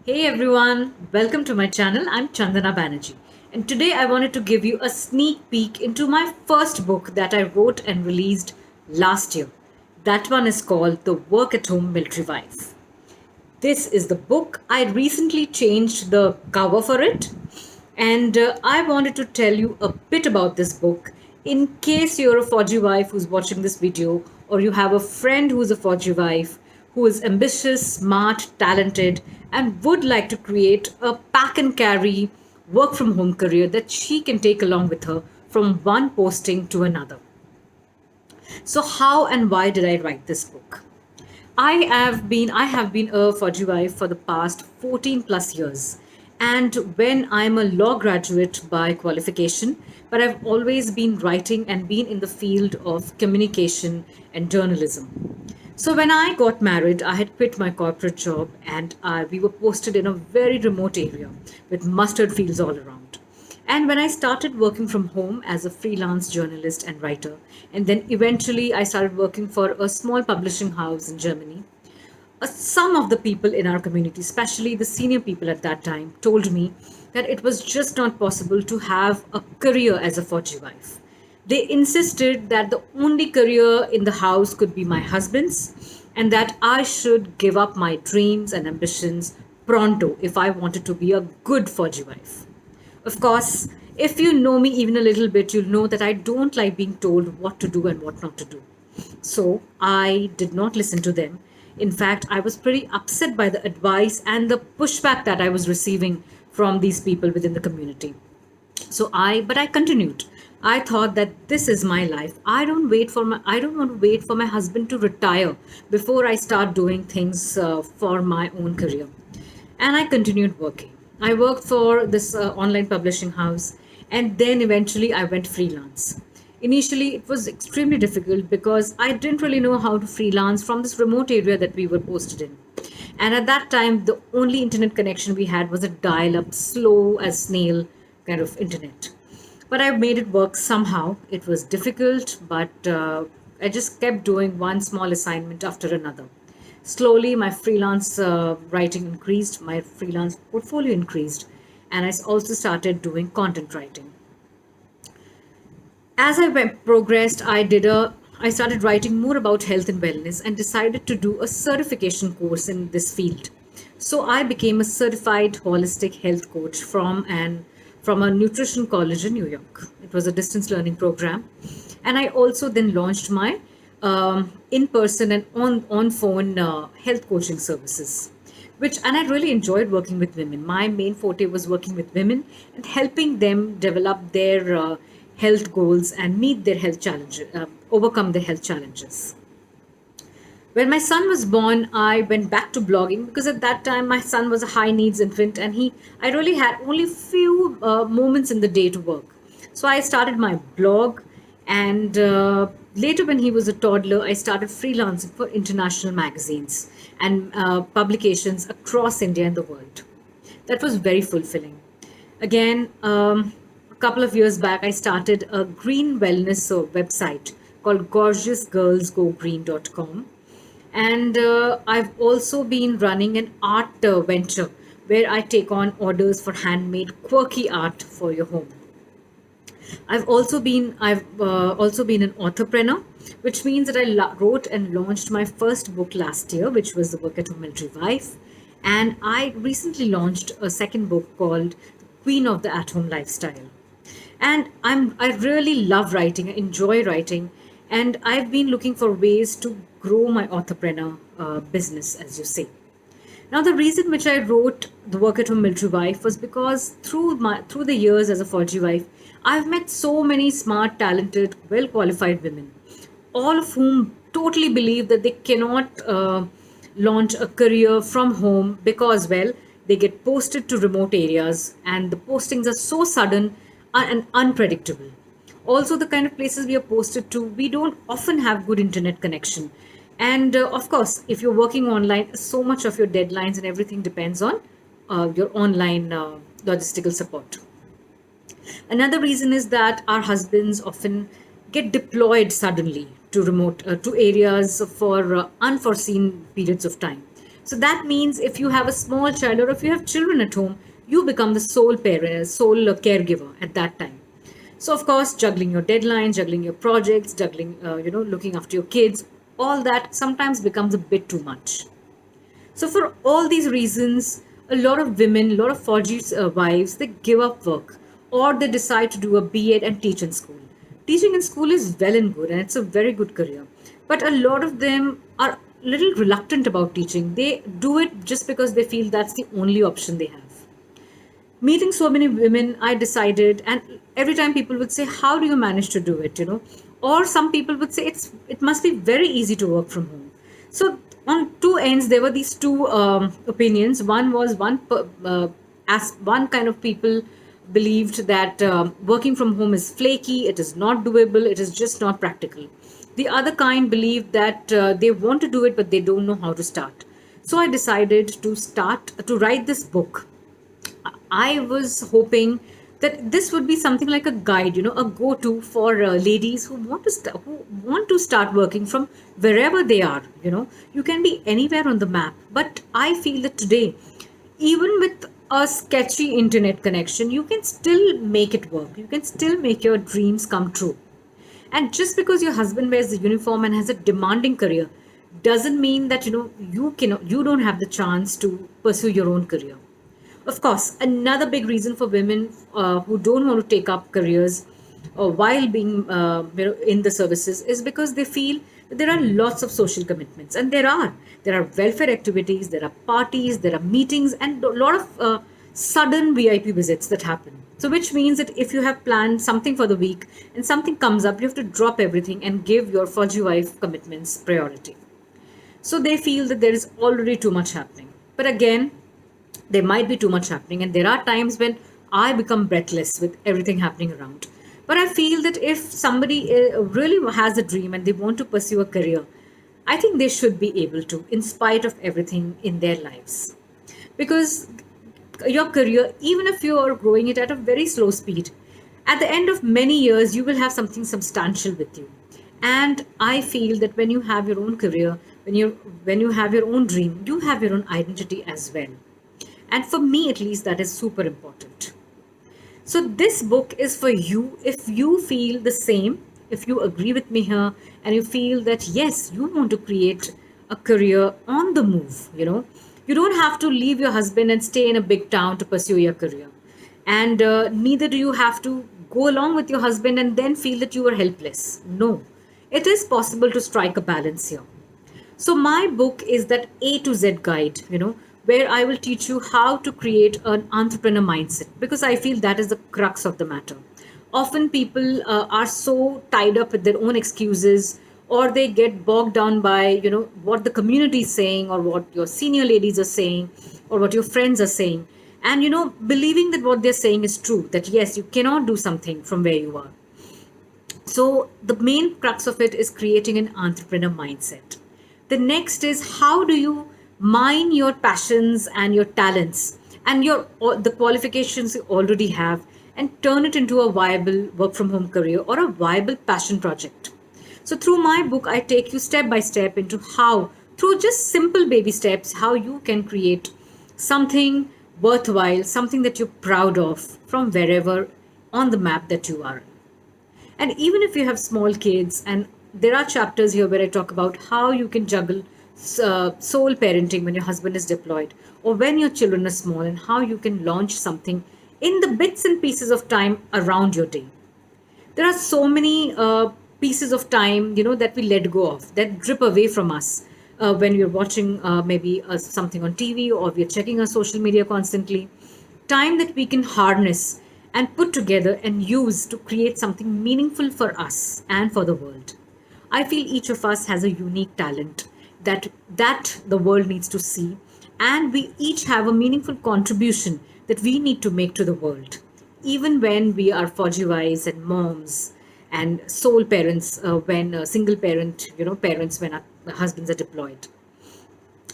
Hey everyone, welcome to my channel. I'm Chandana Banerjee, and today I wanted to give you a sneak peek into my first book that I wrote and released last year. That one is called The Work at Home Military Wife. This is the book. I recently changed the cover for it, and I wanted to tell you a bit about this book in case you're a Fauji wife who's watching this video, or you have a friend who's a Fauji wife who is ambitious, smart, talented, and would like to create a pack and carry work from home career that she can take along with her from one posting to another. So, how and why did I write this book? I have been a Fauji wife for the past 14 plus years. And when I'm a law graduate by qualification, but I've always been writing and been in the field of communication and journalism. So when I got married, I had quit my corporate job and we were posted in a very remote area with mustard fields all around. And when I started working from home as a freelance journalist and writer, and then eventually I started working for a small publishing house in Germany, some of the people in our community, especially the senior people at that time, told me that it was just not possible to have a career as a Fauji wife. They insisted that the only career in the house could be my husband's, and that I should give up my dreams and ambitions pronto if I wanted to be a good Fauji wife. Of course, if you know me even a little bit, you'll know that I don't like being told what to do and what not to do. So I did not listen to them. In fact, I was pretty upset by the advice and the pushback that I was receiving from these people within the community. But I continued. I thought that this is my life. I don't want to wait for my husband to retire before I start doing things for my own career. And I continued working. I worked for this online publishing house, and then eventually I went freelance. Initially, it was extremely difficult because I didn't really know how to freelance from this remote area that we were posted in. And at that time, the only internet connection we had was a dial up, slow as snail kind of internet. But I made it work somehow. It was difficult, but I just kept doing one small assignment after another. Slowly, my freelance writing increased, my freelance portfolio increased, and I also started doing content writing. As progressed, I started writing more about health and wellness and decided to do a certification course in this field. So I became a certified holistic health coach from a nutrition college in New York. It was a distance learning program, and I also then launched my in person and on phone health coaching services. And I really enjoyed working with women. My main forte was working with women and helping them develop their health goals and meet their health challenges, overcome their health challenges. When my son was born, I went back to blogging because at that time my son was a high needs infant, and I really had only few moments in the day to work. So I started my blog, and later when he was a toddler, I started freelancing for international magazines and publications across India and the world. That was very fulfilling. Again, a couple of years back, I started a green wellness website called gorgeousgirlsgogreen.com. And I've also been running an art venture where I take on orders for handmade quirky art for your home. I've also been an authorpreneur, which means that I wrote and launched my first book last year, which was The Work at Home Military Wife, and I recently launched a second book called Queen of the At Home Lifestyle. And I really love writing. I enjoy writing, and I've been looking for ways to grow my authorpreneur business, as you say. Now, the reason which I wrote The Work at Home Military Wife was because through the years as a Fauji wife, I've met so many smart, talented, well qualified women, all of whom totally believe that they cannot launch a career from home because, well, they get posted to remote areas and the postings are so sudden and unpredictable. Also, the kind of places we are posted to, we don't often have good internet connection. And of course, if you're working online, so much of your deadlines and everything depends on your online logistical support. Another reason is that our husbands often get deployed suddenly to remote to areas for unforeseen periods of time. So that means if you have a small child or if you have children at home, you become the sole parent, sole caregiver at that time. So of course, juggling your deadlines, juggling your projects, juggling, looking after your kids, all that sometimes becomes a bit too much. So for all these reasons, a lot of women, a lot of Fauji wives, they give up work or they decide to do a B.Ed and teach in school. Teaching in school is well and good and it's a very good career. But a lot of them are a little reluctant about teaching. They do it just because they feel that's the only option they have. Meeting so many women, I decided, and every time people would say, how do you manage to do it, or some people would say it must be very easy to work from home. So on two ends there were these two opinions. One was as one kind of people believed that working from home is flaky, it is not doable, it is just not practical. The other kind believed that they want to do it but they don't know how to start. So I decided to write this book. I was hoping that this would be something like a guide, a go-to for ladies who who want to start working from wherever they are. You can be anywhere on the map, but I feel that today, even with a sketchy internet connection, you can still make it work. You can still make your dreams come true. And just because your husband wears the uniform and has a demanding career doesn't mean that you don't have the chance to pursue your own career. Of course, another big reason for women who don't want to take up careers while being in the services is because they feel that there are lots of social commitments, and there are welfare activities, there are parties, there are meetings, and a lot of sudden VIP visits that happen. So, which means that if you have planned something for the week and something comes up, you have to drop everything and give your Fauji wife commitments priority. So they feel that there is already too much happening. But again, there might be too much happening, and there are times when I become breathless with everything happening around. But I feel that if somebody really has a dream and they want to pursue a career, I think they should be able to, in spite of everything in their lives. Because your career, even if you are growing it at a very slow speed, at the end of many years you will have something substantial with you. And I feel that when you have your own career, when you have your own dream, you have your own identity as well. And for me, at least, that is super important. So, this book is for you if you feel the same, if you agree with me here, and you feel that yes, you want to create a career on the move. You don't have to leave your husband and stay in a big town to pursue your career. And neither do you have to go along with your husband and then feel that you are helpless. No, it is possible to strike a balance here. So my book is that A to Z guide, where I will teach you how to create an entrepreneur mindset, because I feel that is the crux of the matter. Often people are so tied up with their own excuses, or they get bogged down by what the community is saying, or what your senior ladies are saying, or what your friends are saying, and believing that what they're saying is true, that yes, you cannot do something from where you are. So the main crux of it is creating an entrepreneur mindset. The next is, how do you mine your passions and your talents and the qualifications you already have, and turn it into a viable work from home career or a viable passion project. So through my book, I take you step by step into how, through just simple baby steps, how you can create something worthwhile, something that you're proud of from wherever on the map that you are. And even if you have small kids, and there are chapters here where I talk about how you can juggle sole parenting when your husband is deployed, or when your children are small, and how you can launch something in the bits and pieces of time around your day. There are so many pieces of time, that we let go of, that drip away from us when we're watching maybe something on TV, or we're checking our social media constantly. Time that we can harness and put together and use to create something meaningful for us and for the world. I feel each of us has a unique talent that the world needs to see, and we each have a meaningful contribution that we need to make to the world, even when we are Fauji wives and moms and sole parents, when single parent, parents when our husbands are deployed.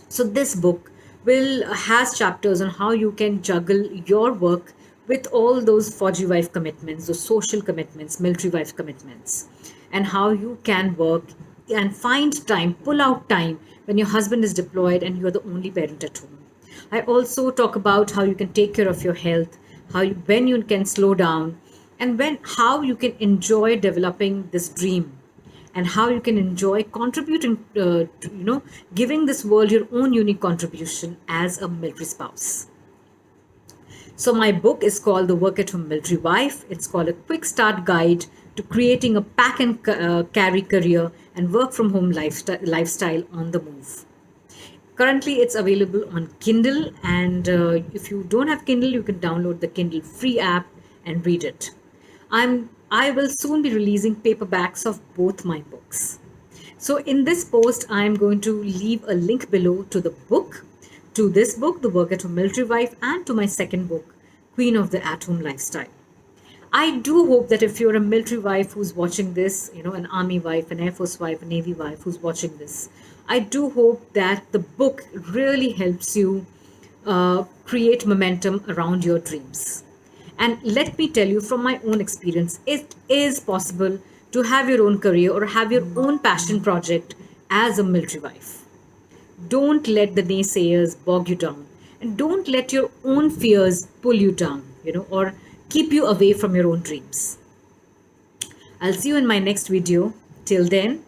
So this book will has chapters on how you can juggle your work with all those Fauji wife commitments, those social commitments, military wife commitments, and how you can work and find time, pull out time when your husband is deployed and you're the only parent at home. I also talk about how you can take care of your health, when you can slow down, and how you can enjoy developing this dream, and how you can enjoy contributing, giving this world your own unique contribution as a military spouse. So, my book is called The Work at Home Military Wife. It's called a quick start guide to creating a pack and carry career and work from home lifestyle on the move. Currently, it's available on Kindle, and if you don't have Kindle, you can download the Kindle free app and read it. I will soon be releasing paperbacks of both my books. So, in this post, I am going to leave a link below to the book, to this book, The Work at Home Military Wife, and to my second book, Queen of the At Home Lifestyle. I do hope that if you're a military wife who's watching this, an army wife, an air force wife, a navy wife who's watching this, I do hope that the book really helps you create momentum around your dreams. And let me tell you from my own experience, it is possible to have your own career or have your own passion project as a military wife. Don't let the naysayers bog you down, and don't let your own fears pull you down, or keep you away from your own dreams. I'll see you in my next video. Till then,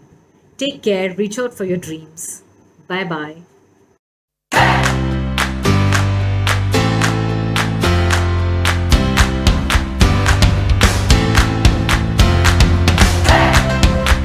take care, reach out for your dreams. Bye bye.